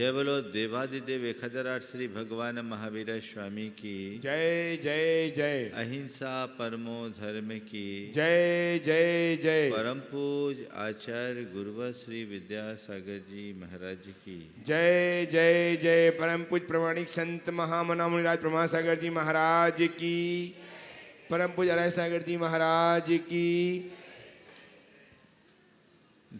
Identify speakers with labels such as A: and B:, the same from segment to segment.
A: जय बोलो देवादिदेव 1008 श्री भगवान महावीर स्वामी की
B: जय जय जय।
A: अहिंसा परमो धर्म की
B: जय जय जय।
A: परम पूज आचार्य गुरुवर श्री विद्यासागर जी महाराज की
B: जय जय जय। परम पूज प्रमाणिक संत महामना मुनिराज प्रमासागर जी महाराज की। परम पूज अराय सागर जी महाराज की।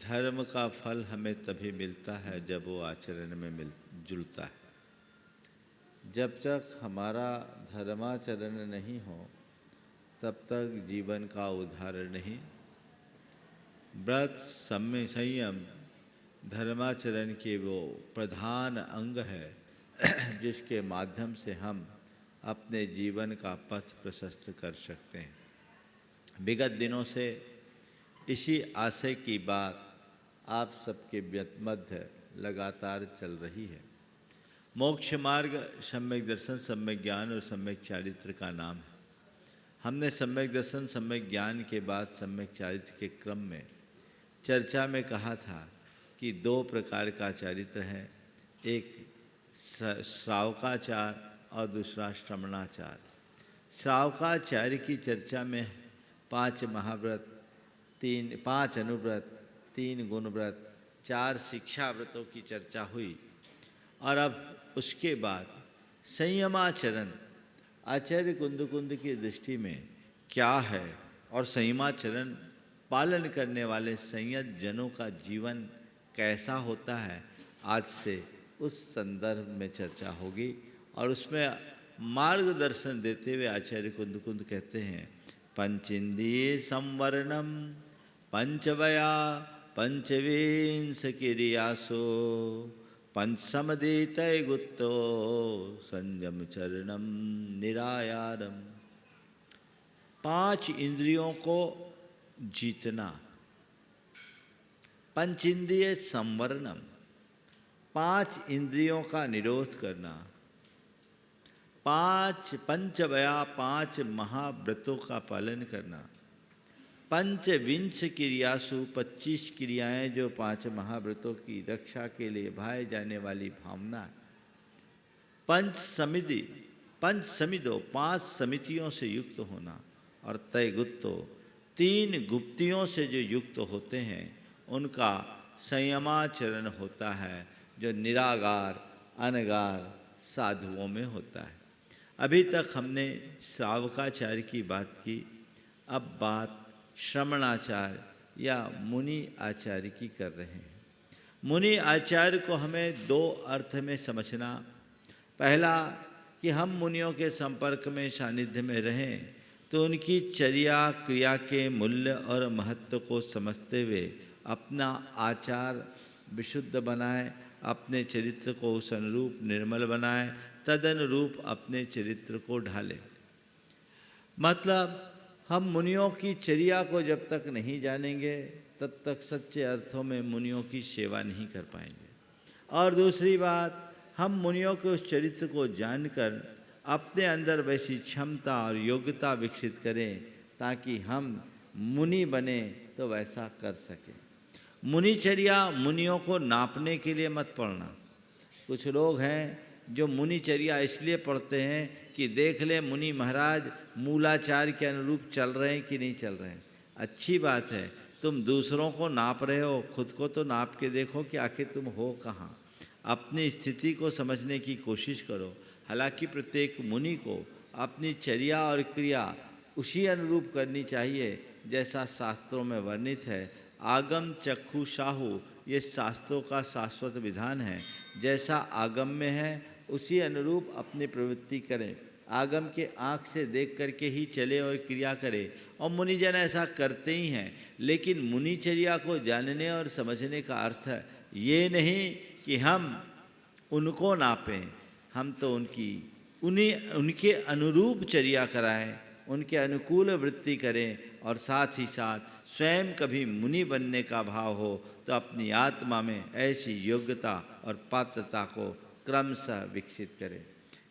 A: धर्म का फल हमें तभी मिलता है जब वो आचरण में जुड़ता है। जब तक हमारा धर्माचरण नहीं हो तब तक जीवन का उद्धार नहीं। व्रत संयम धर्माचरण के वो प्रधान अंग है जिसके माध्यम से हम अपने जीवन का पथ प्रशस्त कर सकते हैं। विगत दिनों से इसी आशय की बात आप सबके मध्य लगातार चल रही है। मोक्ष मार्ग सम्यक दर्शन, सम्यक ज्ञान और सम्यक चारित्र का नाम है। हमने सम्यक दर्शन, सम्यक ज्ञान के बाद सम्यक चारित्र के क्रम में चर्चा में कहा था कि दो प्रकार का चारित्र है, एक श्रावकाचार और दूसरा श्रमणाचार। श्रावकाचार्य की चर्चा में 5 महाव्रत, 5 अनुव्रत, 3 गुणव्रत, 4 शिक्षा व्रतों की चर्चा हुई। और अब उसके बाद संयमाचरण आचार्य कुंद की दृष्टि में क्या है और संयमाचरण पालन करने वाले संयत जनों का जीवन कैसा होता है, आज से उस संदर्भ में चर्चा होगी। और उसमें मार्गदर्शन देते हुए आचार्य कुंद कहते हैं, पंचेन्द्रिय संवरणम पंचवया पंचविंश क्रियासो पंचसमदितय गुत्तो संयम चरणम निरायारम। 5 इंद्रियों को जीतना, पंचेन्द्रिय संवरणम 5 इंद्रियों का निरोध करना, 5 पंचवया 5 महाव्रतों का पालन करना, पंचविंश क्रियासु 25 क्रियाएं जो 5 महाव्रतों की रक्षा के लिए भाए जाने वाली भावना, पंच समिदो 5 समितियों से युक्त होना, और तय गुप्तो 3 गुप्तियों से जो युक्त होते हैं उनका संयमाचरण होता है, जो निरागार अनगार साधुओं में होता है। अभी तक हमने श्रावकाचार्य की बात की, अब बात श्रमणाचार्य या मुनि आचार्य की कर रहे हैं। मुनि आचार्य को हमें 2 अर्थ में समझना। पहला कि हम मुनियों के संपर्क में सानिध्य में रहें तो उनकी चर्या क्रिया के मूल्य और महत्व को समझते हुए अपना आचार विशुद्ध बनाएं, अपने चरित्र को उस अनुरूप निर्मल बनाएं, तदनुरूप अपने चरित्र को ढालें। मतलब हम मुनियों की चर्या को जब तक नहीं जानेंगे तब तक सच्चे अर्थों में मुनियों की सेवा नहीं कर पाएंगे। और दूसरी बात, हम मुनियों के उस चरित्र को जानकर अपने अंदर वैसी क्षमता और योग्यता विकसित करें ताकि हम मुनि बने तो वैसा कर सकें। मुनिचर्या मुनियों को नापने के लिए मत पढ़ना। कुछ लोग हैं जो मुनिचर्या इसलिए पढ़ते हैं कि देख ले मुनि महाराज मूलाचार के अनुरूप चल रहे हैं कि नहीं चल रहे हैं। अच्छी बात है, तुम दूसरों को नाप रहे हो, खुद को तो नाप के देखो कि आखिर तुम हो कहाँ। अपनी स्थिति को समझने की कोशिश करो। हालांकि प्रत्येक मुनि को अपनी चर्या और क्रिया उसी अनुरूप करनी चाहिए जैसा शास्त्रों में वर्णित है। आगम चक्षु साहु ये शास्त्रों का शाश्वत विधान है। जैसा आगम में है उसी अनुरूप अपनी प्रवृत्ति करें। आगम के आँख से देख करके ही चले और क्रिया करें, और मुनिजन ऐसा करते ही हैं। लेकिन मुनिचर्या को जानने और समझने का अर्थ ये नहीं कि हम उनको नापें, हम तो उनके अनुरूप चर्या कराएं, उनके अनुकूल वृत्ति करें, और साथ ही साथ स्वयं कभी मुनि बनने का भाव हो तो अपनी आत्मा में ऐसी योग्यता और पात्रता को क्रमशः विकसित करें।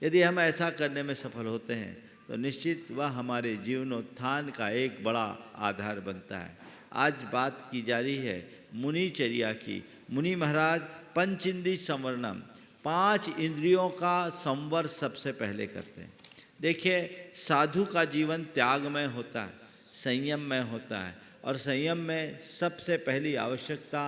A: यदि हम ऐसा करने में सफल होते हैं तो निश्चित वह हमारे जीवनोत्थान का एक बड़ा आधार बनता है। आज बात की जा रही है मुनिचर्या की। मुनि महाराज पंचेन्द्रिय संवरणम 5 इंद्रियों का संवर सबसे पहले करते हैं। देखिए, साधु का जीवन त्यागमय होता है, संयममय होता है, और संयम में सबसे पहली आवश्यकता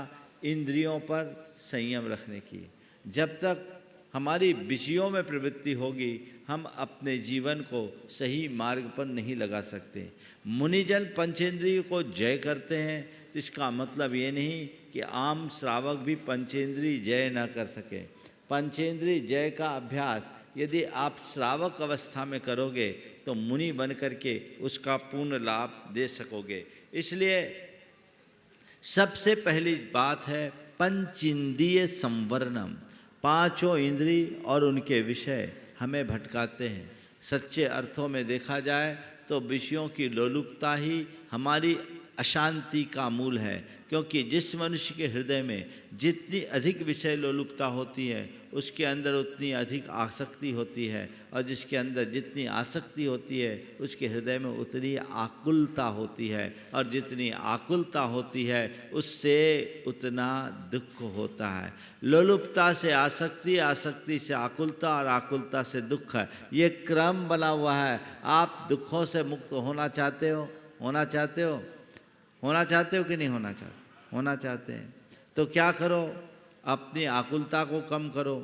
A: इंद्रियों पर संयम रखने की। जब तक हमारी विषयों में प्रवृत्ति होगी, हम अपने जीवन को सही मार्ग पर नहीं लगा सकते। मुनिजन पंचेंद्रिय को जय करते हैं, तो इसका मतलब ये नहीं कि आम श्रावक भी पंचेंद्रिय जय न कर सके। पंचेंद्रिय जय का अभ्यास यदि आप श्रावक अवस्था में करोगे तो मुनि बन करके उसका पूर्ण लाभ दे सकोगे। इसलिए सबसे पहली बात है पंचेंद्रिय संवरणम। 5 इंद्रिय और उनके विषय हमें भटकाते हैं। सच्चे अर्थों में देखा जाए तो विषयों की लोलुपता ही हमारी अशांति का मूल है, क्योंकि जिस मनुष्य के हृदय में जितनी अधिक विषय लोलुपता होती है उसके अंदर उतनी अधिक आसक्ति होती है, और जिसके अंदर जितनी आसक्ति होती है उसके हृदय में उतनी आकुलता होती है, और जितनी आकुलता होती है उससे उतना दुख होता है। लोलुपता से आसक्ति, आसक्ति से आकुलता, और आकुलता से दुख है। ये क्रम बना हुआ है। आप दुखों से मुक्त होना चाहते हो? होना चाहते हो? होना चाहते हो कि नहीं होना चाहते? होना चाहते हैं तो क्या करो? अपनी आकुलता को कम करो।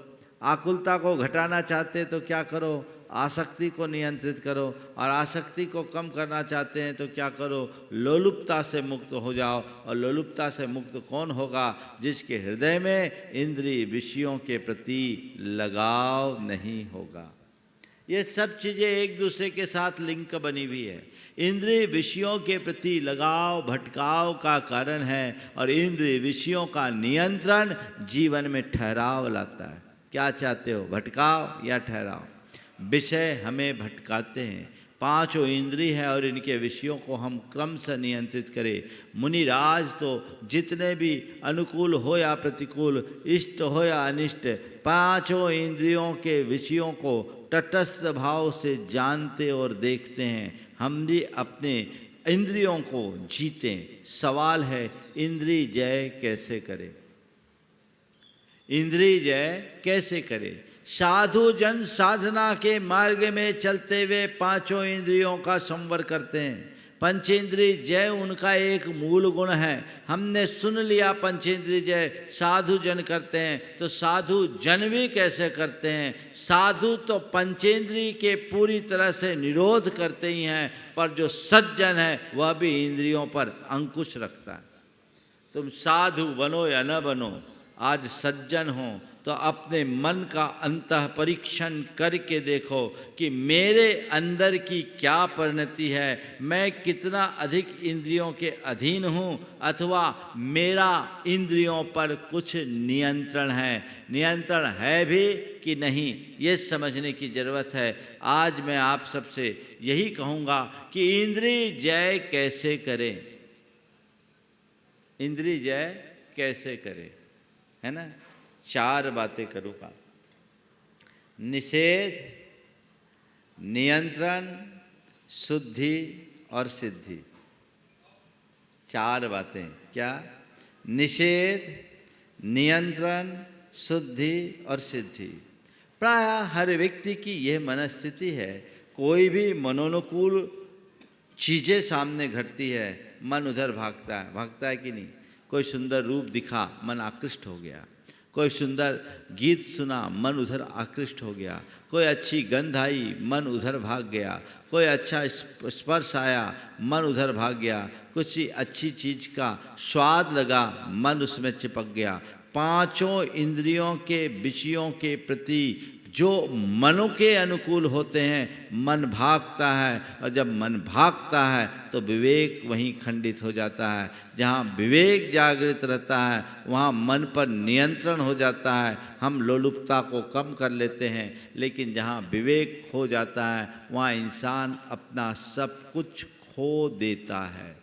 A: आकुलता को घटाना चाहते हैं तो क्या करो? आसक्ति को नियंत्रित करो। और आसक्ति को कम करना चाहते हैं तो क्या करो? लोलुपता से मुक्त हो जाओ। और लोलुपता से मुक्त कौन होगा? जिसके हृदय में इंद्रिय विषयों के प्रति लगाव नहीं होगा। ये सब चीज़ें एक दूसरे के साथ लिंक बनी हुई है। इंद्रिय विषयों के प्रति लगाव भटकाव का कारण है, और इंद्रिय विषयों का नियंत्रण जीवन में ठहराव लाता है। क्या चाहते हो, भटकाव या ठहराव? विषय हमें भटकाते हैं। 5 इंद्रिय है और इनके विषयों को हम क्रम से नियंत्रित करें। मुनिराज तो जितने भी अनुकूल हो या प्रतिकूल, इष्ट हो या अनिष्ट, 5 इंद्रियों के विषयों को तटस्थ भाव से जानते और देखते हैं। हम भी अपने इंद्रियों को जीतें। सवाल है, इंद्रिय जय कैसे करें? इंद्रिय जय कैसे करें? साधु जन साधना के मार्ग में चलते हुए 5 इंद्रियों का संवर करते हैं। पंचेंद्रिय जय उनका एक मूल गुण है। हमने सुन लिया पंचेंद्रिय जय साधु जन करते हैं, तो साधु जन भी कैसे करते हैं? साधु तो पंचेंद्रिय के पूरी तरह से निरोध करते ही हैं, पर जो सज्जन है वह भी इंद्रियों पर अंकुश रखता है। तुम साधु बनो या न बनो, आज सज्जन हो तो अपने मन का अंतः परीक्षण करके देखो कि मेरे अंदर की क्या परिणति है। मैं कितना अधिक इंद्रियों के अधीन हूँ, अथवा मेरा इंद्रियों पर कुछ नियंत्रण है। नियंत्रण है भी कि नहीं, ये समझने की ज़रूरत है। आज मैं आप सबसे यही कहूँगा कि इंद्रिय जय कैसे करें। इंद्रिय जय कैसे करें, है ना? 4 बातें करूँगा। निषेध, नियंत्रण, शुद्धि और सिद्धि। 4 बातें। क्या? निषेध, नियंत्रण, शुद्धि और सिद्धि। प्रायः हर व्यक्ति की यह मनस्थिति है। कोई भी मनोनुकूल चीज़ें सामने घटती है, मन उधर भागता है कि नहीं? कोई सुंदर रूप दिखा, मन आकृष्ट हो गया। कोई सुंदर गीत सुना, मन उधर आकृष्ट हो गया। कोई अच्छी गंध आई, मन उधर भाग गया। कोई अच्छा स्पर्श आया, मन उधर भाग गया। कुछ अच्छी चीज़ का स्वाद लगा, मन उसमें चिपक गया। 5 इंद्रियों के विषयों के प्रति जो मनों के अनुकूल होते हैं, मन भागता है। और जब मन भागता है तो विवेक वहीं खंडित हो जाता है। जहाँ विवेक जागृत रहता है वहाँ मन पर नियंत्रण हो जाता है। हम लोलुपता को कम कर लेते हैं, लेकिन जहाँ विवेक खो जाता है वहाँ इंसान अपना सब कुछ खो देता है।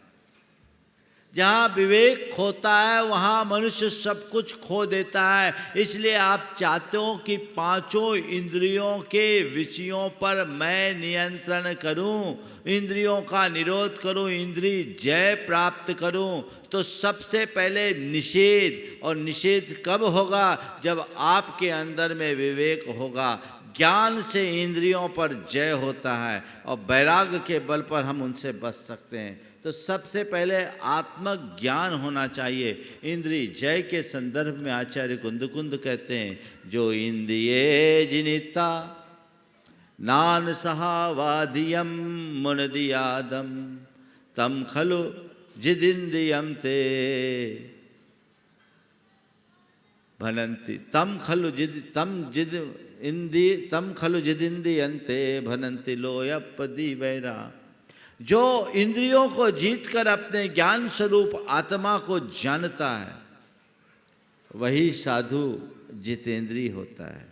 A: जहाँ विवेक खोता है वहाँ मनुष्य सब कुछ खो देता है। इसलिए आप चाहते हो कि पांचों इंद्रियों के विषयों पर मैं नियंत्रण करूं, इंद्रियों का निरोध करूं, इंद्रिय जय प्राप्त करूं। तो सबसे पहले निषेध, और निषेध कब होगा? जब आपके अंदर में विवेक होगा। ज्ञान से इंद्रियों पर जय होता है और वैराग्य के बल पर हम उनसे बच सकते हैं। तो सबसे पहले आत्मज्ञान होना चाहिए। इंद्रिय जय के संदर्भ में आचार्य कुंद कहते हैं, जो इंद्रिये जिनिता नान सहावाधियम मुनदियादम तम खलु जिदिंद्रियम ते भनंति तम खलु जिदिंद्रियन्ते भनंति लोयपदी वैरा। जो इंद्रियों को जीतकर अपने ज्ञान स्वरूप आत्मा को जानता है वही साधु जितेंद्रिय होता है।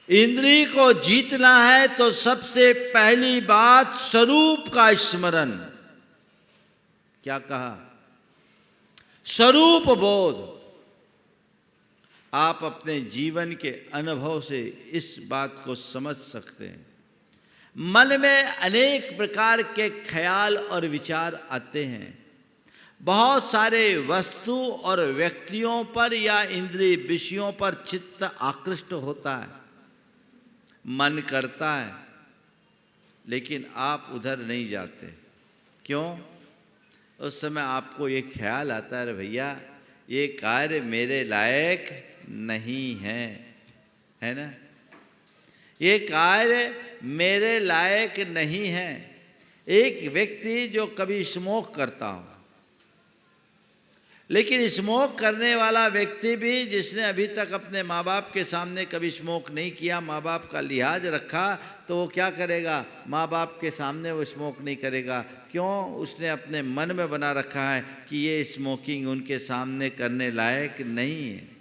A: इंद्रिय को जीतना है तो सबसे पहली बात स्वरूप का स्मरण। क्या कहा? स्वरूप बोध। आप अपने जीवन के अनुभव से इस बात को समझ सकते हैं। मन में अनेक प्रकार के ख्याल और विचार आते हैं। बहुत सारे वस्तु और व्यक्तियों पर या इंद्रिय विषयों पर चित्त आकृष्ट होता है, मन करता है, लेकिन आप उधर नहीं जाते। क्यों? उस समय आपको ये ख्याल आता है, भैया ये कार्य मेरे लायक नहीं है ना, ये कार्य मेरे लायक नहीं है। एक व्यक्ति जो कभी स्मोक करता हो, लेकिन स्मोक करने वाला व्यक्ति भी जिसने अभी तक अपने माँ बाप के सामने कभी स्मोक नहीं किया, माँ बाप का लिहाज रखा, तो वो क्या करेगा? माँ बाप के सामने वो स्मोक नहीं करेगा। क्यों? उसने अपने मन में बना रखा है कि ये स्मोकिंग उनके सामने करने लायक नहीं है।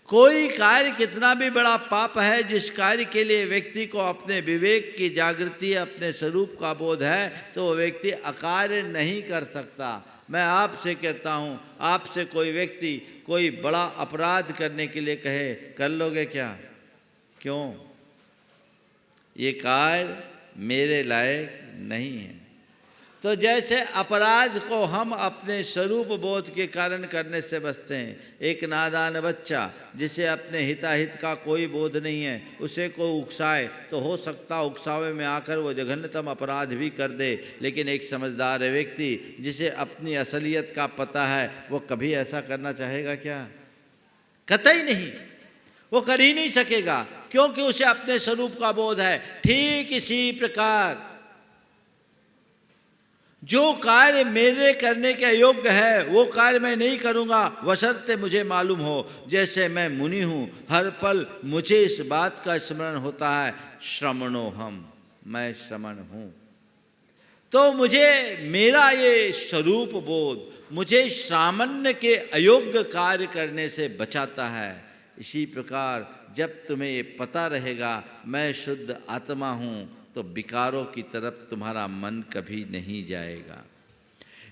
A: कोई कार्य कितना भी बड़ा पाप है, जिस कार्य के लिए व्यक्ति को अपने विवेक की जागृति, अपने स्वरूप का बोध है, तो वो व्यक्ति अकार्य नहीं कर सकता। मैं आपसे कहता हूँ, आपसे कोई व्यक्ति कोई बड़ा अपराध करने के लिए कहे, कर लोगे क्या? क्यों? ये कार्य मेरे लायक नहीं है। तो जैसे अपराध को हम अपने स्वरूप बोध के कारण करने से बचते हैं। एक नादान बच्चा जिसे अपने हिताहित का कोई बोध नहीं है, उसे को उकसाए तो हो सकता उकसावे में आकर वो जघन्यतम अपराध भी कर दे। लेकिन एक समझदार व्यक्ति जिसे अपनी असलियत का पता है, वो कभी ऐसा करना चाहेगा क्या? कतई नहीं, वो कर ही नहीं सकेगा, क्योंकि उसे अपने स्वरूप का बोध है। ठीक इसी प्रकार जो कार्य मेरे करने के योग्य है वो कार्य मैं नहीं करूँगा, बशर्ते मुझे मालूम हो। जैसे मैं मुनि हूँ, हर पल मुझे इस बात का स्मरण होता है, श्रमणोहम, मैं श्रमण हूँ। तो मुझे मेरा ये स्वरूप बोध मुझे श्रामण्य के अयोग्य कार्य करने से बचाता है। इसी प्रकार जब तुम्हें ये पता रहेगा मैं शुद्ध आत्मा हूँ, तो विकारों की तरफ तुम्हारा मन कभी नहीं जाएगा।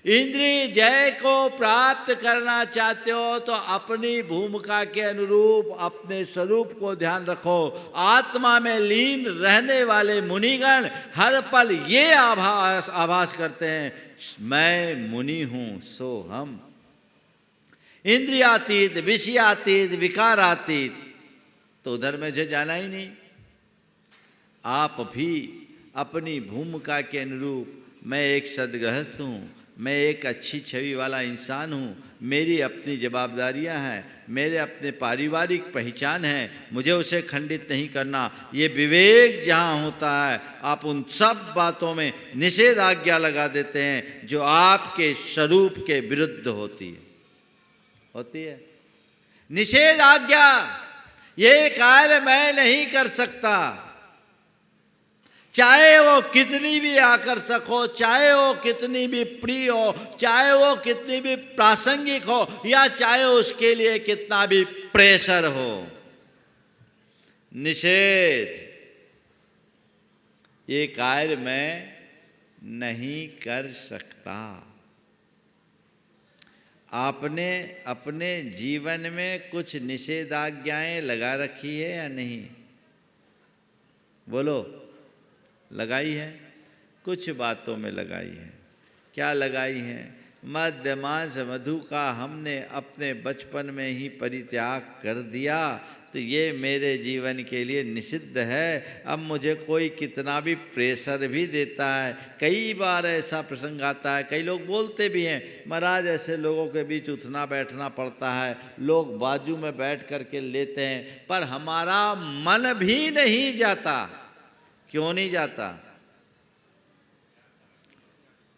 A: इंद्रिय जय को प्राप्त करना चाहते हो तो अपनी भूमिका के अनुरूप अपने स्वरूप को ध्यान रखो। आत्मा में लीन रहने वाले मुनिगण हर पल ये आभास करते हैं, मैं मुनि हूँ सो हम। इंद्रियातीत, विषयातीत, विकारातीत, तो उधर मुझे जाना ही नहीं। आप भी अपनी भूमिका के अनुरूप, मैं एक सद्गृहस्थ हूँ, मैं एक अच्छी छवि वाला इंसान हूँ, मेरी अपनी जवाबदारियाँ हैं, मेरे अपने पारिवारिक पहचान है, मुझे उसे खंडित नहीं करना। ये विवेक जहाँ होता है, आप उन सब बातों में निषेधाज्ञा लगा देते हैं जो आपके स्वरूप के विरुद्ध होती है। निषेधाज्ञा, ये कार्य मैं नहीं कर सकता, चाहे वो कितनी भी आकर्षक हो, चाहे वो कितनी भी प्रिय हो, चाहे वो कितनी भी प्रासंगिक हो, या चाहे उसके लिए कितना भी प्रेशर हो। निषेध, ये कार्य मैं नहीं कर सकता। आपने अपने जीवन में कुछ निषेधाज्ञाएं लगा रखी है या नहीं? बोलो, लगाई है? कुछ बातों में लगाई है। क्या लगाई है? मद्य मांस मधु का हमने अपने बचपन में ही परित्याग कर दिया, तो ये मेरे जीवन के लिए निषिद्ध है। अब मुझे कोई कितना भी प्रेशर भी देता है, कई बार ऐसा प्रसंग आता है, कई लोग बोलते भी हैं, महाराज ऐसे लोगों के बीच उठना बैठना पड़ता है, लोग बाजू में बैठ करके लेते हैं, पर हमारा मन भी नहीं जाता। क्यों नहीं जाता?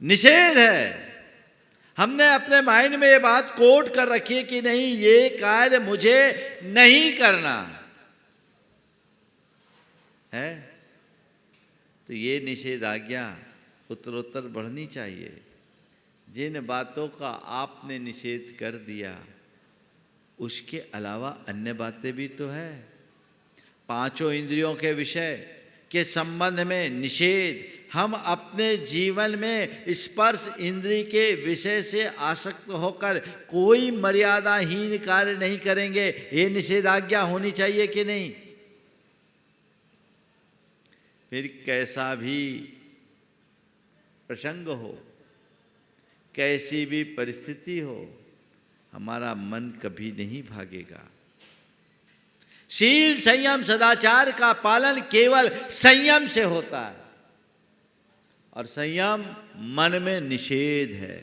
A: निषेध है। हमने अपने माइंड में ये बात कोट कर रखी है कि नहीं, ये कार्य मुझे नहीं करना है। तो ये निषेधाज्ञा उत्तरोत्तर बढ़नी चाहिए। जिन बातों का आपने निषेध कर दिया, उसके अलावा अन्य बातें भी तो है। पांचों इंद्रियों के विषय के संबंध में निषेध। हम अपने जीवन में स्पर्श इंद्रिय के विषय से आसक्त होकर कोई मर्यादाहीन कार्य नहीं करेंगे, ये निषेधाज्ञा होनी चाहिए कि नहीं? फिर कैसा भी प्रसंग हो, कैसी भी परिस्थिति हो, हमारा मन कभी नहीं भागेगा। शील संयम सदाचार का पालन केवल संयम से होता है, और संयम मन में निषेध है।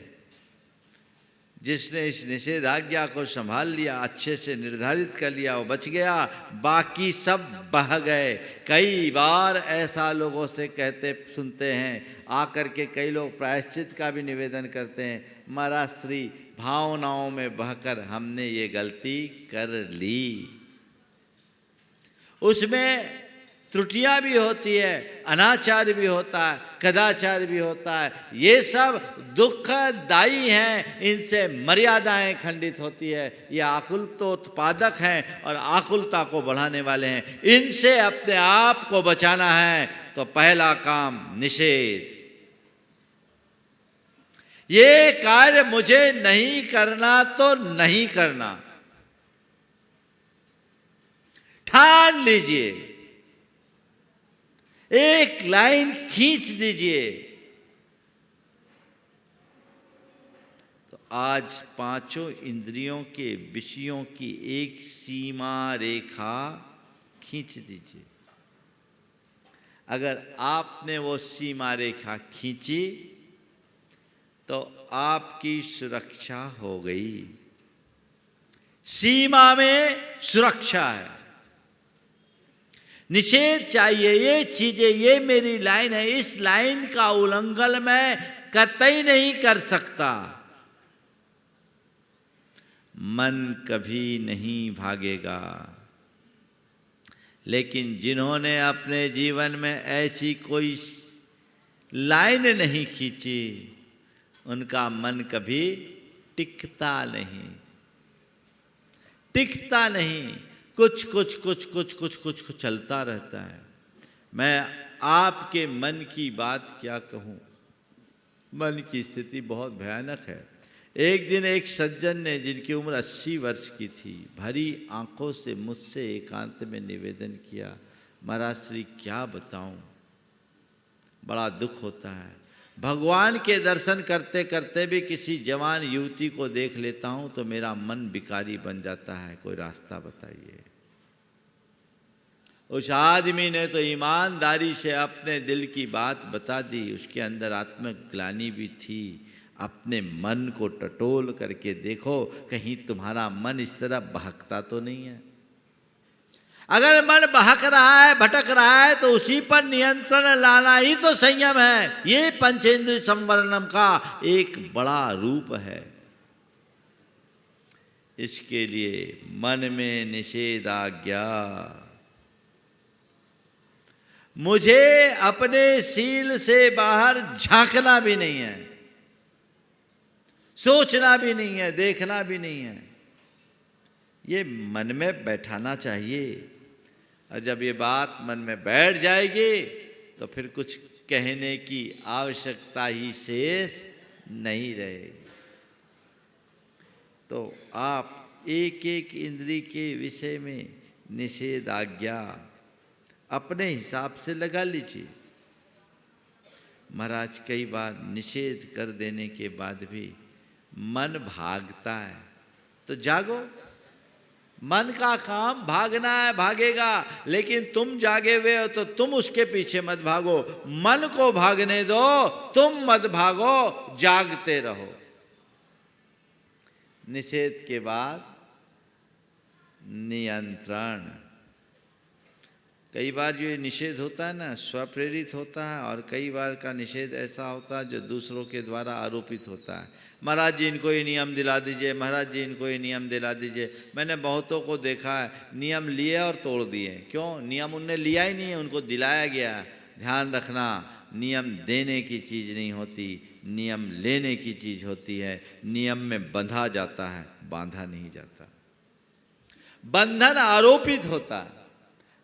A: जिसने इस निषेधाज्ञा को संभाल लिया, अच्छे से निर्धारित कर लिया, वो बच गया, बाकी सब बह गए। कई बार ऐसा लोगों से कहते सुनते हैं, आकर के कई लोग प्रायश्चित का भी निवेदन करते हैं, महाराज श्री भावनाओं में बहकर हमने ये गलती कर ली। उसमें त्रुटियां भी होती है, अनाचार भी होता है, कदाचार भी होता है, ये सब दुखदायी हैं। इनसे मर्यादाएं खंडित होती है। ये आकुलतोत्पादक हैं और आकुलता को बढ़ाने वाले हैं। इनसे अपने आप को बचाना है तो पहला काम निषेध। ये कार्य मुझे नहीं करना तो नहीं करना, ठान लीजिए, एक लाइन खींच दीजिए। तो आज पांचों इंद्रियों के विषयों की एक सीमा रेखा खींच दीजिए। अगर आपने वो सीमा रेखा खींची तो आपकी सुरक्षा हो गई। सीमा में सुरक्षा है। निषेध चाहिए, ये चीजें, ये मेरी लाइन है, इस लाइन का उल्लंघन मैं कतई नहीं कर सकता। मन कभी नहीं भागेगा। लेकिन जिन्होंने अपने जीवन में ऐसी कोई लाइन नहीं खींची, उनका मन कभी टिकता नहीं, टिकता नहीं। कुछ चलता रहता है। मैं आपके मन की बात क्या कहूँ, मन की स्थिति बहुत भयानक है। एक दिन एक सज्जन ने, जिनकी उम्र 80 वर्ष की थी, भरी आंखों से मुझसे एकांत में निवेदन किया, महाराज श्री क्या बताऊं, बड़ा दुख होता है। भगवान के दर्शन करते करते भी किसी जवान युवती को देख लेता हूं तो मेरा मन विकारी बन जाता है, कोई रास्ता बताइए। उस आदमी ने तो ईमानदारी से अपने दिल की बात बता दी। उसके अंदर आत्मग्लानि भी थी। अपने मन को टटोल करके देखो, कहीं तुम्हारा मन इस तरह बहकता तो नहीं है। अगर मन बहक रहा है, भटक रहा है, तो उसी पर नियंत्रण लाना ही तो संयम है। ये पंचेंद्रिय संवरणम का एक बड़ा रूप है। इसके लिए मन में निषेधाज्ञा। मुझे अपने सील से बाहर झांकना भी नहीं है, सोचना भी नहीं है, देखना भी नहीं है। ये मन में बैठाना चाहिए। और जब ये बात मन में बैठ जाएगी तो फिर कुछ कहने की आवश्यकता ही शेष नहीं रहेगी। तो आप एक एक इंद्री के विषय में निषेध आज्ञा अपने हिसाब से लगा लीजिए। महाराज कई बार निषेध कर देने के बाद भी मन भागता है, तो जागो। मन का काम भागना है, भागेगा, लेकिन तुम जागे हुए हो तो तुम उसके पीछे मत भागो। मन को भागने दो, तुम मत भागो, जागते रहो। निषेध के बाद नियंत्रण। कई बार जो निषेध होता है ना, स्वप्रेरित होता है, और कई बार का निषेध ऐसा होता है जो दूसरों के द्वारा आरोपित होता है। महाराज जी इनको ये नियम दिला दीजिए, महाराज जी इनको ये नियम दिला दीजिए। मैंने बहुतों को देखा है, नियम लिए और तोड़ दिए। क्यों? नियम उनने लिया ही नहीं है, उनको दिलाया गया। ध्यान रखना, नियम देने की चीज़ नहीं होती, नियम लेने की चीज़ होती है। नियम में बंधा जाता है, बांधा नहीं जाता। बंधन आरोपित होता है,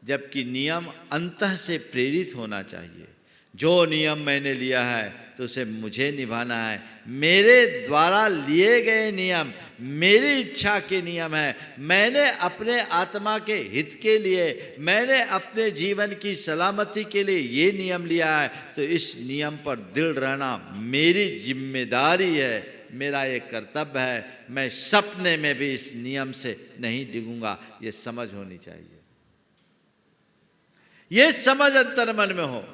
A: जबकि नियम अंतः से प्रेरित होना चाहिए। जो नियम मैंने लिया है तो उसे मुझे निभाना है। मेरे द्वारा लिए गए नियम मेरी इच्छा के नियम है। मैंने अपने आत्मा के हित के लिए, मैंने अपने जीवन की सलामती के लिए ये नियम लिया है, तो इस नियम पर दृढ़ रहना मेरी जिम्मेदारी है, मेरा ये कर्तव्य है। मैं सपने में भी इस नियम से नहीं डिगूंगा। ये समझ होनी चाहिए। ये समझ अंतर मन में हो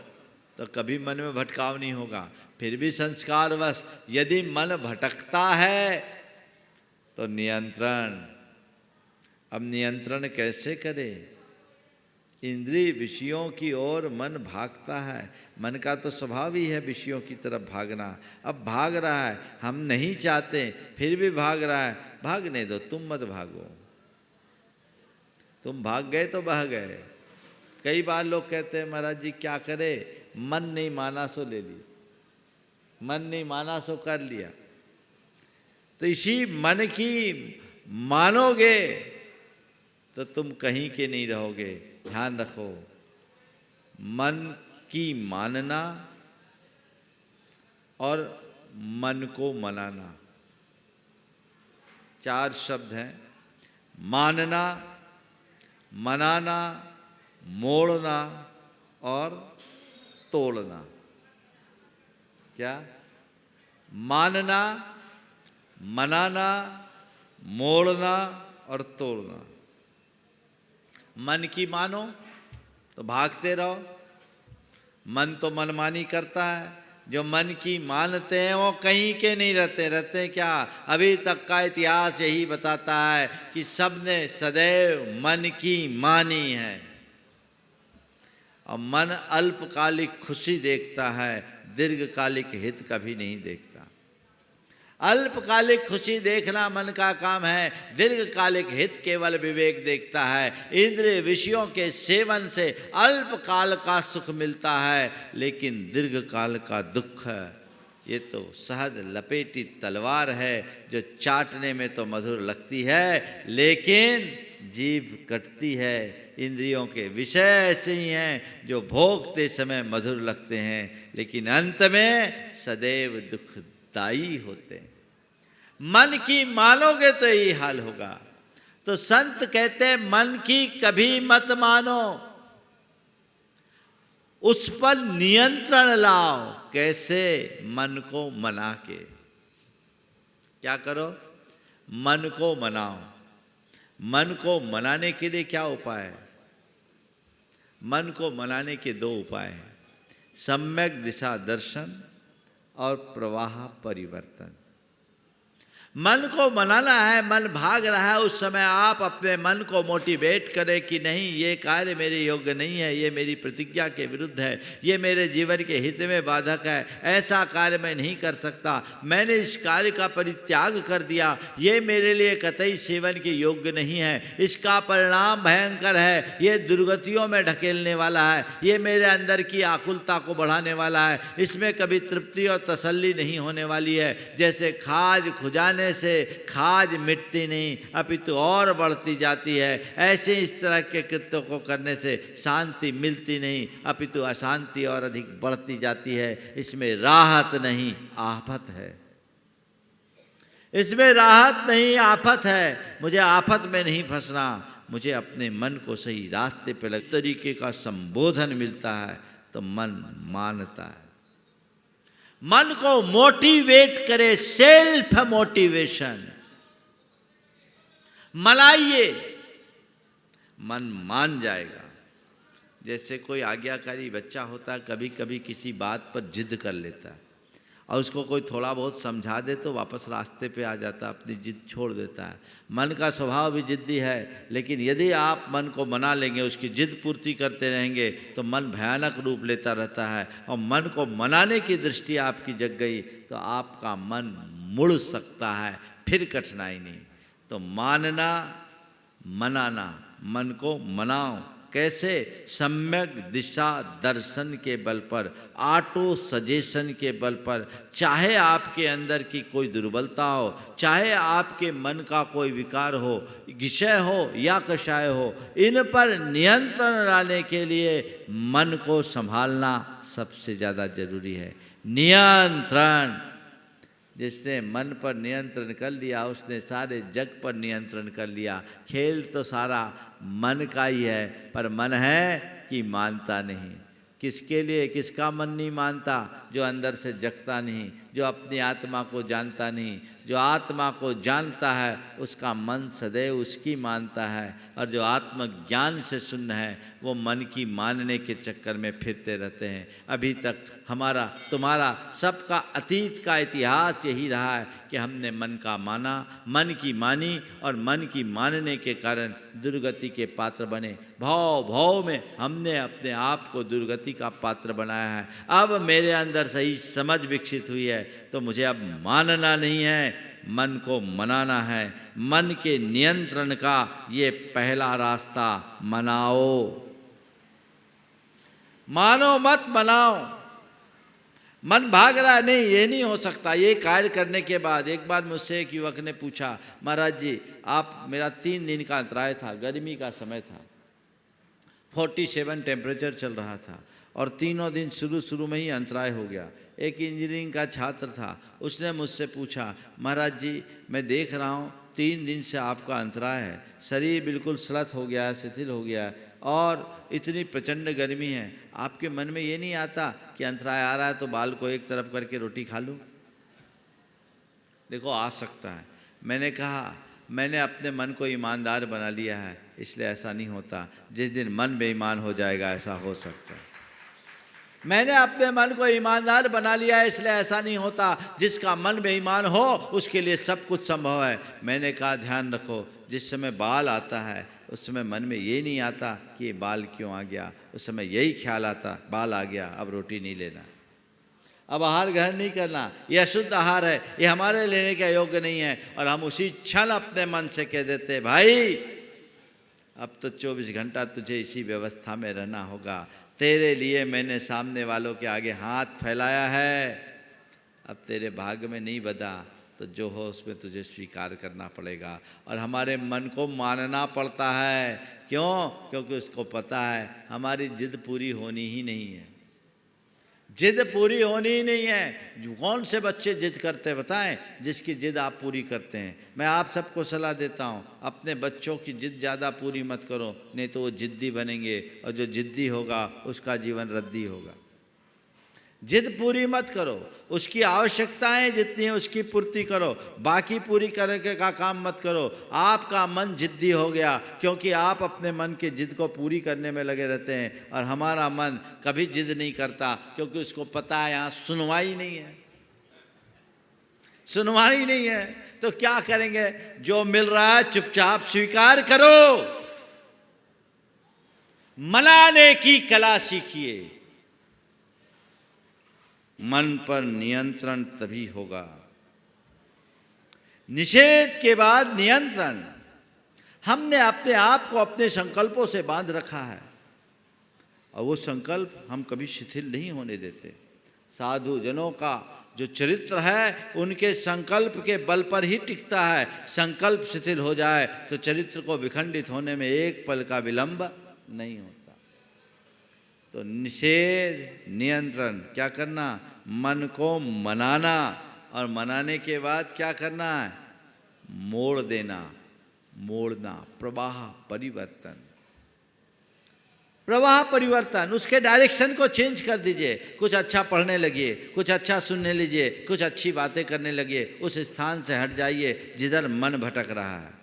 A: तो कभी मन में भटकाव नहीं होगा। फिर भी संस्कारवश यदि मन भटकता है तो नियंत्रण। अब नियंत्रण कैसे करें? इंद्रिय विषयों की ओर मन भागता है। मन का तो स्वभाव ही है विषयों की तरफ भागना। अब भाग रहा है, हम नहीं चाहते फिर भी भाग रहा है। भागने दो, तुम मत भागो। तुम भाग गए तो बह गए। कई बार लोग कहते हैं महाराज जी क्या करे, मन नहीं माना सो ले लिया, मन नहीं माना सो कर लिया। तो इसी मन की मानोगे तो तुम कहीं के नहीं रहोगे। ध्यान रखो, मन की मानना और मन को मनाना, चार शब्द हैं। मानना, मनाना, मोड़ना और तोड़ना। क्या? मानना, मनाना, मोड़ना और तोड़ना। मन की मानो तो भागते रहो। मन तो मनमानी करता है। जो मन की मानते हैं वो कहीं के नहीं रहते। रहते क्या? अभी तक का इतिहास यही बताता है कि सबने सदैव मन की मानी है। और मन अल्पकालिक खुशी देखता है, दीर्घकालिक हित कभी नहीं देखता। अल्पकालिक खुशी देखना मन का काम है, दीर्घकालिक हित केवल विवेक देखता है। इंद्रिय विषयों के सेवन से अल्पकाल का सुख मिलता है, लेकिन दीर्घकाल का दुख है। ये तो सहज लपेटी तलवार है जो चाटने में तो मधुर लगती है, लेकिन जीभ कटती है। इंद्रियों के विषय ऐसे ही हैं जो भोगते समय मधुर लगते हैं, लेकिन अंत में सदैव दुखदायी होते हैं। मन की मानोगे तो यही हाल होगा। तो संत कहते हैं मन की कभी मत मानो, उस पर नियंत्रण लाओ। कैसे? मन को मना के। क्या करो? मन को मनाओ। मन को मनाने के लिए क्या उपाय है? मन को मनाने के दो उपाय हैं, सम्यक दिशा दर्शन और प्रवाह परिवर्तन। मन को मनाना है, मन भाग रहा है, उस समय आप अपने मन को मोटिवेट करें कि नहीं, ये कार्य मेरे योग्य नहीं है, ये मेरी प्रतिज्ञा के विरुद्ध है, ये मेरे जीवन के हित में बाधक है, ऐसा कार्य मैं नहीं कर सकता, मैंने इस कार्य का परित्याग कर दिया, ये मेरे लिए कतई सेवन के योग्य नहीं है, इसका परिणाम भयंकर है, ये दुर्गतियों में ढकेलने वाला है, ये मेरे अंदर की आकुलता को बढ़ाने वाला है, इसमें कभी तृप्ति और तसल्ली नहीं होने वाली है। जैसे खाज खुजाने से खाज मिटती नहीं अपितु और बढ़ती जाती है, ऐसे इस तरह के कृत्यों को करने से शांति मिलती नहीं अपितु अशांति और अधिक बढ़ती जाती है। इसमें राहत नहीं, आफत है। इसमें राहत नहीं, आफत है। मुझे आफत में नहीं फंसना, मुझे अपने मन को सही रास्ते पर लग तरीके का संबोधन मिलता है तो मन मानता है। मन को मोटिवेट करे, सेल्फ मोटिवेशन, मनाइए, मन मान जाएगा। जैसे कोई आज्ञाकारी बच्चा होता है, कभी कभी किसी बात पर जिद कर लेता है और उसको कोई थोड़ा बहुत समझा दे तो वापस रास्ते पे आ जाता है, अपनी जिद छोड़ देता है। मन का स्वभाव भी जिद्दी है, लेकिन यदि आप मन को मना लेंगे, उसकी जिद पूर्ति करते रहेंगे तो मन भयानक रूप लेता रहता है। और मन को मनाने की दृष्टि आपकी जग गई तो आपका मन मुड़ सकता है, फिर कठिनाई नहीं। तो मानना, मनाना, मन को मनाओ। कैसे? सम्यक दिशा दर्शन के बल पर, ऑटो सजेशन के बल पर। चाहे आपके अंदर की कोई दुर्बलता हो, चाहे आपके मन का कोई विकार हो, विषय हो या कषाय हो, इन पर नियंत्रण लाने के लिए मन को संभालना सबसे ज़्यादा जरूरी है। नियंत्रण, जिसने मन पर नियंत्रण कर लिया उसने सारे जग पर नियंत्रण कर लिया। खेल तो सारा मन का ही है, पर मन है कि मानता नहीं। किसके लिए? किसका मन नहीं मानता? जो अंदर से जगता नहीं, जो अपनी आत्मा को जानता नहीं। जो आत्मा को जानता है उसका मन सदैव उसकी मानता है, और जो आत्मज्ञान से शून्य है वो मन की मानने के चक्कर में फिरते रहते हैं। अभी तक हमारा तुम्हारा सबका अतीत का इतिहास यही रहा है कि हमने मन का माना, मन की मानी, और मन की मानने के कारण दुर्गति के पात्र बने। भाव भाव में हमने अपने आप को दुर्गति का पात्र बनाया है। अब मेरे अंदर सही समझ विकसित हुई है तो मुझे अब मानना नहीं है, मन को मनाना है। मन के नियंत्रण का ये पहला रास्ता, मनाओ। मानो मत, मनाओ। मन भाग रहा है, नहीं ये नहीं हो सकता। ये कार्य करने के बाद एक बार मुझसे एक युवक ने पूछा, महाराज जी आप, मेरा 3 दिन का अंतराय था, गर्मी का समय था, 47 टेम्परेचर चल रहा था, और तीनों दिन शुरू में ही अंतराय हो गया। एक इंजीनियरिंग का छात्र था, उसने मुझसे पूछा, महाराज जी मैं देख रहा हूँ 3 दिन से आपका अंतराय है, शरीर बिल्कुल श्लथ हो गया है, शिथिल हो गया है, और इतनी प्रचंड गर्मी है, आपके मन में ये नहीं आता कि अंतराय आ रहा है तो बाल को एक तरफ करके रोटी खा लूँ? देखो, आ सकता है। मैंने कहा, मैंने अपने मन को ईमानदार बना लिया है, इसलिए ऐसा नहीं होता। जिस दिन मन बेईमान हो जाएगा ऐसा हो सकता है। मैंने अपने मन को ईमानदार बना लिया है, इसलिए ऐसा नहीं होता। जिसका मन बेईमान हो उसके लिए सब कुछ संभव है। मैंने कहा, ध्यान रखो, जिस समय बाल आता है उस समय मन में ये नहीं आता कि ये बाल क्यों आ गया, उस समय यही ख्याल आता, बाल आ गया, अब रोटी नहीं लेना, अब आहार ग्रहण नहीं करना, यह अशुद्ध आहार है, ये हमारे लेने के योग्य नहीं है। और हम उसी क्षण अपने मन से कह देते, भाई अब तो 24 घंटा तुझे इसी व्यवस्था में रहना होगा। तेरे लिए मैंने सामने वालों के आगे हाथ फैलाया है, अब तेरे भाग्य में नहीं बदा तो जो हो उसमें तुझे स्वीकार करना पड़ेगा। और हमारे मन को मानना पड़ता है। क्यों? क्योंकि उसको पता है हमारी जिद पूरी होनी ही नहीं है। जिद पूरी होनी ही नहीं है। कौन से बच्चे जिद करते हैं बताएं? जिसकी जिद आप पूरी करते हैं। मैं आप सबको सलाह देता हूं, अपने बच्चों की जिद ज़्यादा पूरी मत करो, नहीं तो वो जिद्दी बनेंगे, और जो जिद्दी होगा उसका जीवन रद्दी होगा। जिद पूरी मत करो, उसकी आवश्यकताएं जितनी है उसकी पूर्ति करो, बाकी पूरी करने का काम मत करो। आपका मन जिद्दी हो गया क्योंकि आप अपने मन की जिद को पूरी करने में लगे रहते हैं, और हमारा मन कभी जिद नहीं करता क्योंकि उसको पता है यहाँ सुनवाई नहीं है, सुनवाई नहीं है। तो क्या करेंगे? जो मिल रहा है चुपचाप स्वीकार करो। मनाने की कला सीखिए। मन पर नियंत्रण तभी होगा। निषेध के बाद नियंत्रण। हमने अपने आप को अपने संकल्पों से बांध रखा है, और वो संकल्प हम कभी शिथिल नहीं होने देते। साधु जनों का जो चरित्र है उनके संकल्प के बल पर ही टिकता है। संकल्प शिथिल हो जाए तो चरित्र को विखंडित होने में एक पल का विलंब नहीं होता। तो निषेध, नियंत्रण, क्या करना? मन को मनाना, और मनाने के बाद क्या करना है? मोड़ देना, मोड़ना, प्रवाह परिवर्तन। प्रवाह परिवर्तन, उसके डायरेक्शन को चेंज कर दीजिए। कुछ अच्छा पढ़ने लगिए, कुछ अच्छा सुनने लीजिए, कुछ अच्छी बातें करने लगिए। उस स्थान से हट जाइए जिधर मन भटक रहा है।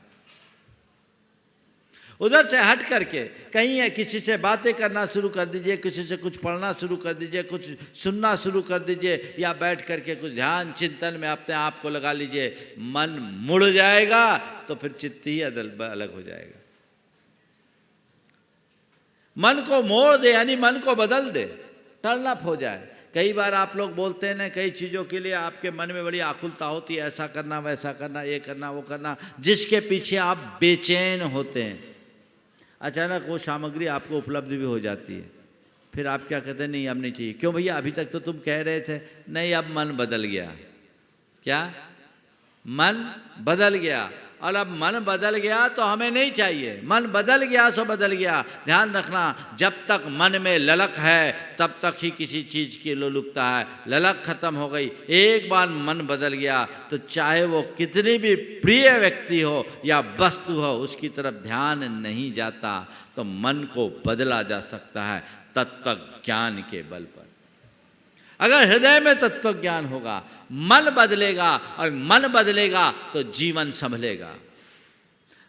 A: उधर से हट करके कहीं है किसी से बातें करना शुरू कर दीजिए, किसी से कुछ पढ़ना शुरू कर दीजिए, कुछ सुनना शुरू कर दीजिए, या बैठ करके कुछ ध्यान चिंतन में अपने आप को लगा लीजिए। मन मुड़ जाएगा तो फिर चित्त ही अलग हो जाएगा। मन को मोड़ दे यानी मन को बदल दे, टर्न अप हो जाए। कई बार आप लोग बोलते हैं ना, कई चीज़ों के लिए आपके मन में बड़ी आकुलता होती है, ऐसा करना वैसा करना, ये करना वो करना, जिसके पीछे आप बेचैन होते हैं। अचानक वो सामग्री आपको उपलब्ध भी हो जाती है, फिर आप क्या कहते हैं? नहीं अब नहीं चाहिए। क्यों भैया? अभी तक तो तुम कह रहे थे। नहीं, अब मन बदल गया। क्या? मन बदल गया। और अब मन बदल गया तो हमें नहीं चाहिए। मन बदल गया सो बदल गया। ध्यान रखना, जब तक मन में ललक है तब तक ही किसी चीज़ की लोलुपता है। ललक खत्म हो गई, एक बार मन बदल गया तो चाहे वो कितनी भी प्रिय व्यक्ति हो या वस्तु हो, उसकी तरफ ध्यान नहीं जाता। तो मन को बदला जा सकता है तत्व ज्ञान के बल पर। अगर हृदय में तत्व ज्ञान होगा, मन बदलेगा, और मन बदलेगा तो जीवन संभलेगा।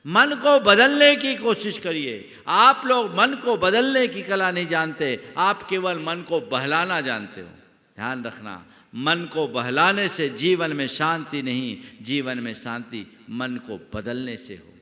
A: मन को बदलने की कोशिश करिए। आप लोग मन को बदलने की कला नहीं जानते, आप केवल मन को बहलाना जानते हो। ध्यान रखना, मन को बहलाने से जीवन में शांति नहीं, जीवन में शांति मन को बदलने से हो।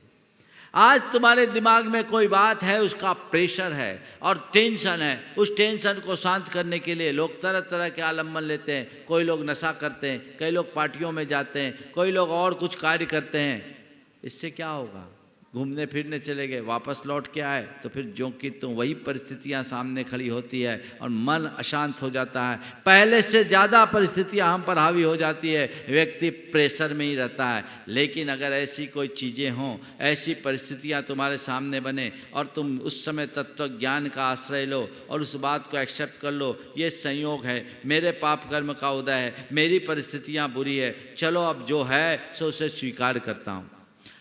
A: आज तुम्हारे दिमाग में कोई बात है, उसका प्रेशर है और टेंशन है। उस टेंशन को शांत करने के लिए लोग तरह तरह के आलम्बन लेते हैं। कोई लोग नशा करते हैं, कई लोग पार्टियों में जाते हैं, कोई लोग और कुछ कार्य करते हैं। इससे क्या होगा? घूमने फिरने चले गए, वापस लौट के आए तो फिर जो कि तो वही परिस्थितियां सामने खड़ी होती है और मन अशांत हो जाता है। पहले से ज़्यादा परिस्थितियां हम पर हावी हो जाती है, व्यक्ति प्रेशर में ही रहता है। लेकिन अगर ऐसी कोई चीज़ें हों, ऐसी परिस्थितियां तुम्हारे सामने बने और तुम उस समय तत्व ज्ञान का आश्रय लो और उस बात को एक्सेप्ट कर लो, ये संयोग है, मेरे पाप कर्म का उदय है, मेरी परिस्थितियाँ बुरी है, चलो अब जो है सो उसे स्वीकार करता हूँ,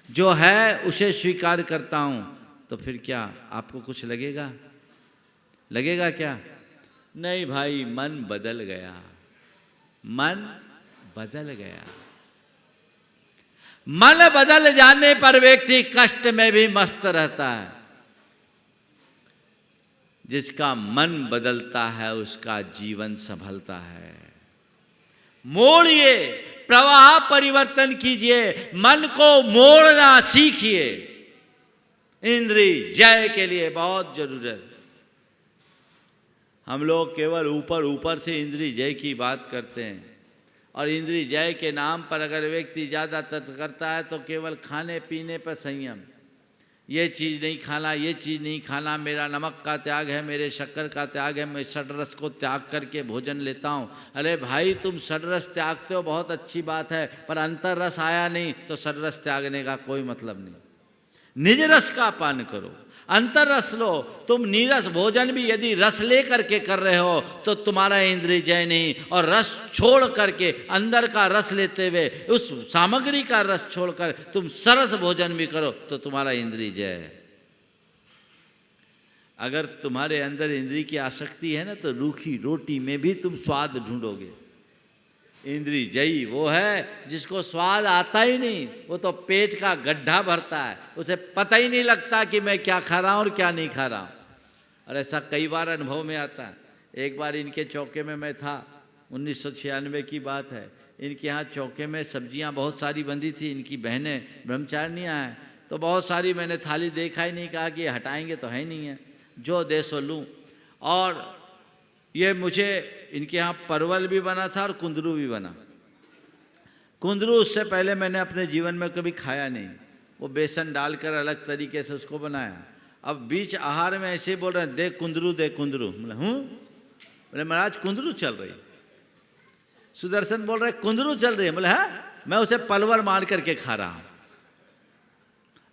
A: जो है उसे स्वीकार करता हूं। तो फिर क्या आपको कुछ लगेगा? लगेगा क्या? नहीं भाई, मन बदल गया, मन बदल गया। मन बदल जाने पर व्यक्ति कष्ट में भी मस्त रहता है। जिसका मन बदलता है उसका जीवन संभलता है। मोड़िए, प्रवाह परिवर्तन कीजिए, मन को मोड़ना सीखिए। इंद्रिय जय के लिए बहुत जरूरत। हम लोग केवल ऊपर ऊपर से इंद्रिय जय की बात करते हैं, और इंद्रिय जय के नाम पर अगर व्यक्ति ज़्यादा तर्क करता है तो केवल खाने पीने पर संयम, ये चीज़ नहीं खाना, ये चीज़ नहीं खाना, मेरा नमक का त्याग है, मेरे शक्कर का त्याग है, मैं षड्रस को त्याग करके भोजन लेता हूँ। अरे भाई, तुम षड्रस त्यागते हो, बहुत अच्छी बात है, पर अंतर रस आया नहीं तो षड्रस त्यागने का कोई मतलब नहीं। निज रस का पान करो, अंतर रस लो। तुम नीरस भोजन भी यदि रस ले करके कर रहे हो तो तुम्हारा इंद्रिय जय नहीं, और रस छोड़ करके अंदर का रस लेते हुए उस सामग्री का रस छोड़कर तुम सरस भोजन भी करो तो तुम्हारा इंद्रिय जय है। अगर तुम्हारे अंदर इंद्रिय की आसक्ति है ना तो रूखी रोटी में भी तुम स्वाद ढूंढोगे। इंद्रिय जयी वो है जिसको स्वाद आता ही नहीं, वो तो पेट का गड्ढा भरता है, उसे पता ही नहीं लगता कि मैं क्या खा रहा हूँ और क्या नहीं खा रहा हूँ। और ऐसा कई बार अनुभव में आता है। एक बार इनके चौके में मैं था, 1996 की बात है। इनके यहाँ चौके में सब्जियाँ बहुत सारी बंधी थी। इनकी बहनें ब्रह्मचारिणियाँ हैं, तो बहुत सारी मैंने थाली देखा ही नहीं, कहा कि हटाएंगे तो है नहीं है, जो दे सो लूँ। और ये मुझे इनके यहाँ परवल भी बना था और कुंदरू भी बना। कुंदरू उससे पहले मैंने अपने जीवन में कभी खाया नहीं। वो बेसन डालकर अलग तरीके से उसको बनाया। अब बीच आहार में ऐसे ही बोल रहे हैं, दे कुंदरू दे कुंदरू। बोले हूँ? बोले महाराज कुंदरू चल रही। सुदर्शन बोल रहे कुंदरू चल रही है। बोले हाँ, मैं उसे पलवल मार करके खा रहा हूँ।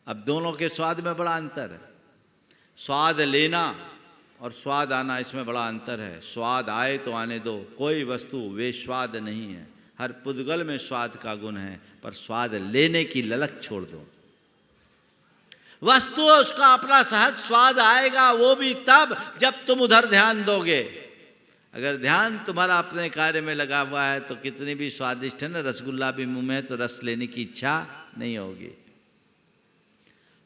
A: अब दोनों के स्वाद में बड़ा अंतर है। स्वाद लेना और स्वाद आना, इसमें बड़ा अंतर है। स्वाद आए तो आने दो, कोई वस्तु बेस्वाद नहीं है। हर पुद्गल में स्वाद का गुण है, पर स्वाद लेने की ललक छोड़ दो। वस्तु उसका अपना सहज स्वाद आएगा, वो भी तब जब तुम उधर ध्यान दोगे। अगर ध्यान तुम्हारा अपने कार्य में लगा हुआ है तो कितनी भी स्वादिष्ट है ना, रसगुल्ला भी मुंह में है तो रस लेने की इच्छा नहीं होगी।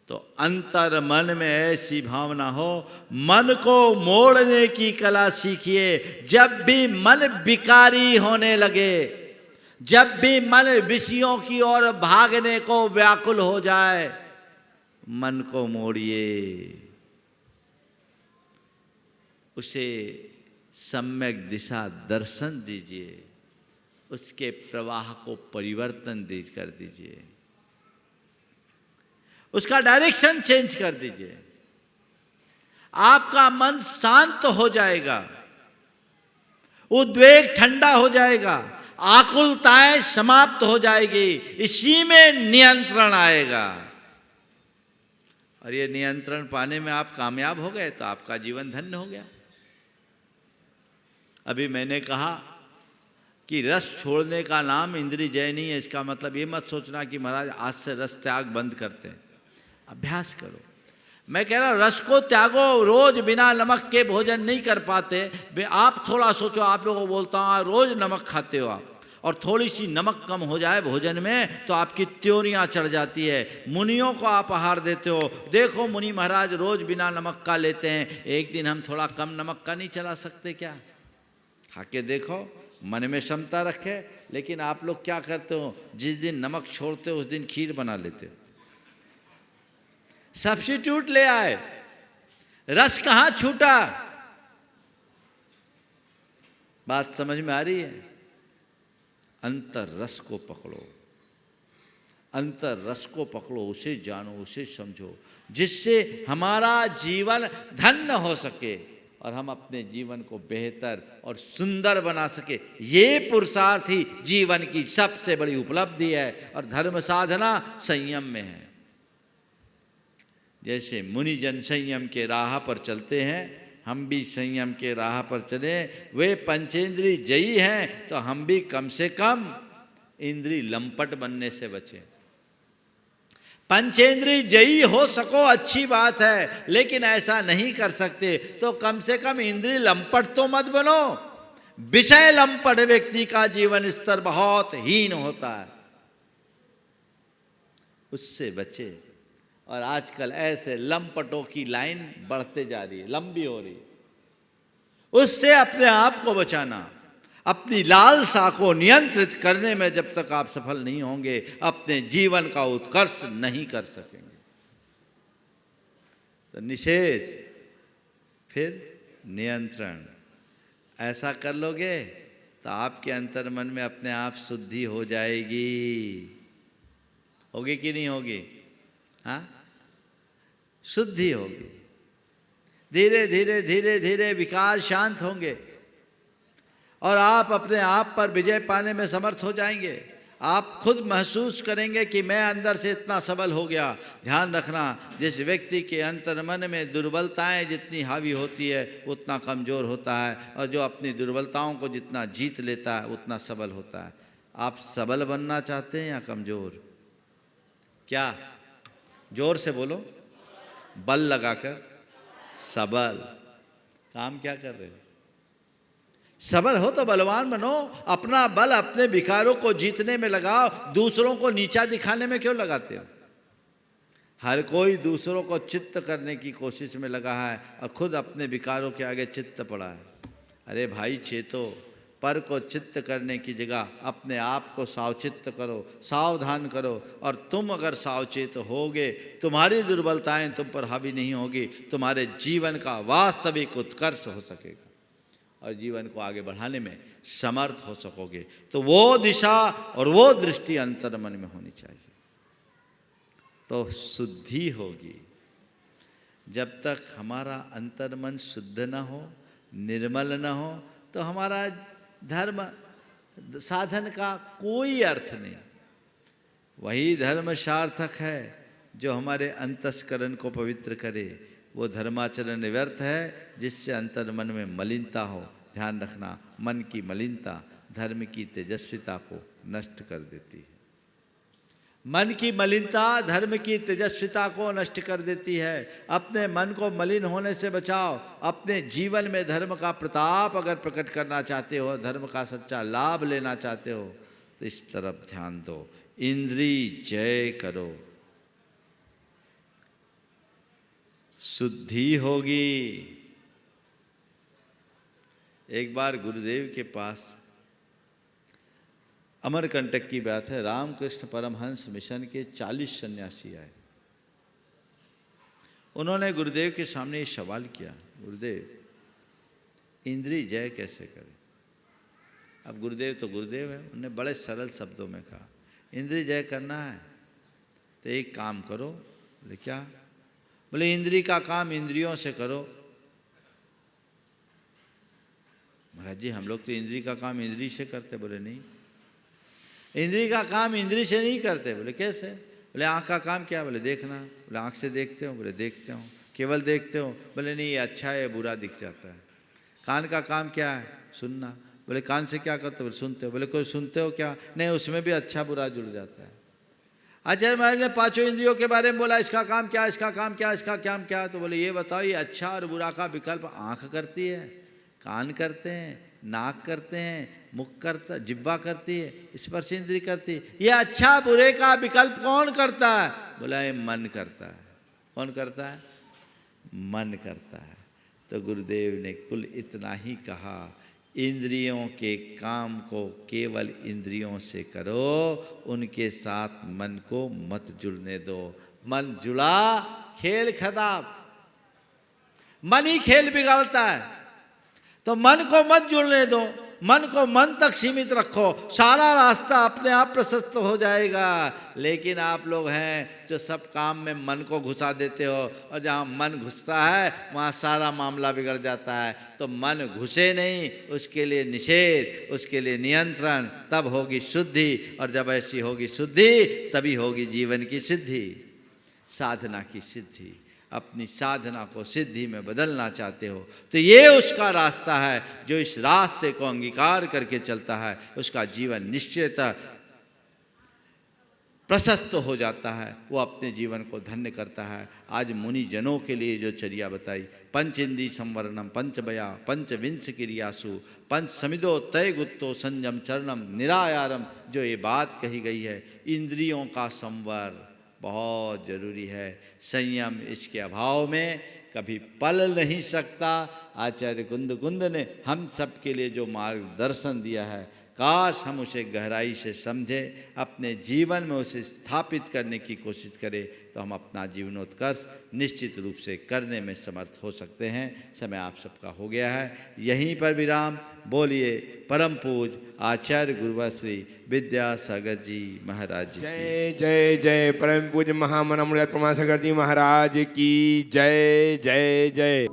A: तो अंतर मन में ऐसी भावना हो, मन को मोड़ने की कला सीखिए। जब भी मन विकारी होने लगे, जब भी मन विषयों की ओर भागने को व्याकुल हो जाए, मन को मोड़िए, उसे सम्यक दिशा दर्शन दीजिए, उसके प्रवाह को परिवर्तन कर दीजिए, उसका डायरेक्शन चेंज कर दीजिए। आपका मन शांत हो जाएगा, उद्वेग ठंडा हो जाएगा, आकुलताएं समाप्त हो जाएगी, इसी में नियंत्रण आएगा। और ये नियंत्रण पाने में आप कामयाब हो गए तो आपका जीवन धन्य हो गया। अभी मैंने कहा कि रस छोड़ने का नाम इंद्रिय जय नहीं है। इसका मतलब ये मत सोचना कि महाराज आज से रस त्याग बंद करते हैं। अभ्यास करो। मैं कह रहा हूँ रस को त्यागो। रोज बिना नमक के भोजन नहीं कर पाते। आप थोड़ा सोचो, आप लोगों को बोलता हूँ रोज नमक खाते हो आप, और थोड़ी सी नमक कम हो जाए भोजन में तो आपकी त्योरियाँ चढ़ जाती है। मुनियों को आप आहार देते हो, देखो मुनि महाराज रोज बिना नमक का लेते हैं, एक दिन हम थोड़ा कम नमक का नहीं चला सकते क्या? खा के देखो, मन में क्षमता रखे। लेकिन आप लोग क्या करते हो, जिस दिन नमक छोड़ते हो उस दिन खीर बना लेते हो, सब्स्टिट्यूट ले आए। रस कहाँ छूटा? बात समझ में आ रही है? अंतर रस को पकड़ो, अंतर रस को पकड़ो, उसे जानो, उसे समझो, जिससे हमारा जीवन धन्य हो सके और हम अपने जीवन को बेहतर और सुंदर बना सके। ये पुरुषार्थ ही जीवन की सबसे बड़ी उपलब्धि है। और धर्म साधना संयम में है। जैसे मुनिजन संयम के राह पर चलते हैं, हम भी संयम के राह पर चले। वे पंचेंद्रिय जयी हैं तो हम भी कम से कम इंद्रिय लंपट बनने से बचें। पंचेंद्रिय जयी हो सको अच्छी बात है, लेकिन ऐसा नहीं कर सकते तो कम से कम इंद्रिय लंपट तो मत बनो। विषय लंपट व्यक्ति का जीवन स्तर बहुत हीन होता है, उससे बचे। और आजकल ऐसे लंपटों की लाइन बढ़ते जा रही है, लंबी हो रही है। उससे अपने आप को बचाना, अपनी लालसा को नियंत्रित करने में जब तक आप सफल नहीं होंगे, अपने जीवन का उत्कर्ष नहीं कर सकेंगे। तो निषेध, फिर नियंत्रण, ऐसा कर लोगे तो आपके अंतर मन में अपने आप शुद्धि हो जाएगी। होगी कि नहीं होगी? हाँ, शुद्धि होगी। धीरे धीरे धीरे धीरे विकार शांत होंगे और आप अपने आप पर विजय पाने में समर्थ हो जाएंगे। आप खुद महसूस करेंगे कि मैं अंदर से इतना सबल हो गया। ध्यान रखना, जिस व्यक्ति के अंतर मन में दुर्बलताएं जितनी हावी होती है उतना कमज़ोर होता है, और जो अपनी दुर्बलताओं को जितना जीत लेता है उतना सबल होता है। आप सबल बनना चाहते हैं या कमज़ोर? क्या? जोर से बोलो, बल लगाकर। सबल। काम क्या कर रहे हो? सबल हो तो बलवान बनो। अपना बल अपने विकारों को जीतने में लगाओ, दूसरों को नीचा दिखाने में क्यों लगाते हो? हर कोई दूसरों को चित्त करने की कोशिश में लगा है और खुद अपने विकारों के आगे चित्त पड़ा है। अरे भाई चेतो, पर को चित्त करने की जगह अपने आप को सावचित्त करो, सावधान करो। और तुम अगर सावचेत होगे, तुम्हारी दुर्बलताएं तुम पर हावी नहीं होगी, तुम्हारे जीवन का वास्तविक उत्कर्ष हो सकेगा और जीवन को आगे बढ़ाने में समर्थ हो सकोगे। तो वो दिशा और वो दृष्टि अंतर मन में होनी चाहिए, तो शुद्धि होगी। जब तक हमारा अंतर मन शुद्ध न हो, निर्मल न हो, तो हमारा धर्म साधन का कोई अर्थ नहीं। वही धर्म सार्थक है जो हमारे अंतस्करण को पवित्र करे। वो धर्माचरण व्यर्थ है जिससे अंतर मन में मलिनता हो। ध्यान रखना, मन की मलिनता धर्म की तेजस्विता को नष्ट कर देती है। मन की मलिनता धर्म की तेजस्विता को नष्ट कर देती है। अपने मन को मलिन होने से बचाओ। अपने जीवन में धर्म का प्रताप अगर प्रकट करना चाहते हो, धर्म का सच्चा लाभ लेना चाहते हो, तो इस तरफ ध्यान दो। इंद्रिय जय करो, शुद्धि होगी। एक बार गुरुदेव के पास, अमरकंटक की बात है, रामकृष्ण परमहंस मिशन के 40 सन्यासी आए। उन्होंने गुरुदेव के सामने ये सवाल किया, गुरुदेव इंद्रिय जय कैसे करें? अब गुरुदेव तो गुरुदेव है, उन्होंने बड़े सरल शब्दों में कहा, इंद्रिय जय करना है तो एक काम करो। बोले क्या? बोले इंद्रिय का काम इंद्रियों से करो। महाराज जी हम लोग तो इंद्रिय का काम इंद्रिय से करते। बोले नहीं, इंद्रिय का काम इंद्रिय से नहीं करते। बोले कैसे? बोले आँख का काम क्या? बोले देखना। बोले आँख से देखते हो? बोले देखते हो। केवल देखते हो? बोले नहीं, ये अच्छा है, ये बुरा दिख जाता है। कान का काम क्या है? सुनना। बोले कान से क्या करते हो? बोले सुनते हो। बोले कोई सुनते हो क्या? नहीं, उसमें भी अच्छा बुरा जुड़ जाता है। आचार्य महाराज ने पांचों इंद्रियों के बारे में बोला, इसका काम क्या, इसका काम क्या, इसका काम क्या? तो बोले ये बताओ, ये अच्छा और बुरा का विकल्प आँख करती है, कान करते हैं, नाक करते हैं, मुख करता, जिह्वा करती है, स्पर्श इंद्रिय करती है। ये अच्छा बुरे का विकल्प कौन करता है? बोला ये मन करता है। कौन करता है? मन करता है। तो गुरुदेव ने कुल इतना ही कहा, इंद्रियों के काम को केवल इंद्रियों से करो, उनके साथ मन को मत जुड़ने दो। मन जुड़ा खेल खराब, मन ही खेल बिगाड़ता है। तो मन को मत जुड़ने दो, मन को मन तक सीमित रखो, सारा रास्ता अपने आप प्रशस्त हो जाएगा। लेकिन आप लोग हैं जो सब काम में मन को घुसा देते हो, और जहाँ मन घुसता है वहाँ सारा मामला बिगड़ जाता है। तो मन घुसे नहीं, उसके लिए निषेध, उसके लिए नियंत्रण, तब होगी शुद्धि। और जब ऐसी होगी शुद्धि, तभी होगी जीवन की सिद्धि, साधना की सिद्धि। अपनी साधना को सिद्धि में बदलना चाहते हो तो ये उसका रास्ता है। जो इस रास्ते को अंगीकार करके चलता है, उसका जीवन निश्चयतः प्रशस्त हो जाता है, वो अपने जीवन को धन्य करता है। आज मुनि जनों के लिए जो चर्या बताई, पंच इंद्रिय संवरणम, पंचबया, पंचविंश क्रियासु, पंच समिदो तय गुत्तो संयम चरणम निरायारम, जो ये बात कही गई है, इंद्रियों का संवर बहुत जरूरी है। संयम इसके अभाव में कभी पल नहीं सकता। आचार्य कुंद ने हम सब के लिए जो मार्गदर्शन दिया है, काश हम उसे गहराई से समझें, अपने जीवन में उसे स्थापित करने की कोशिश करें, तो हम अपना जीवनोत्कर्ष निश्चित रूप से करने में समर्थ हो सकते हैं। समय आप सबका हो गया है, यहीं पर विराम। बोलिए परम पूज आचार्य गुरुवर श्री विद्यासागर जी महाराज जी।
B: जय जय जय परम पूज्य महामना मुराद प्रमासागर जी महाराज की जय जय जय।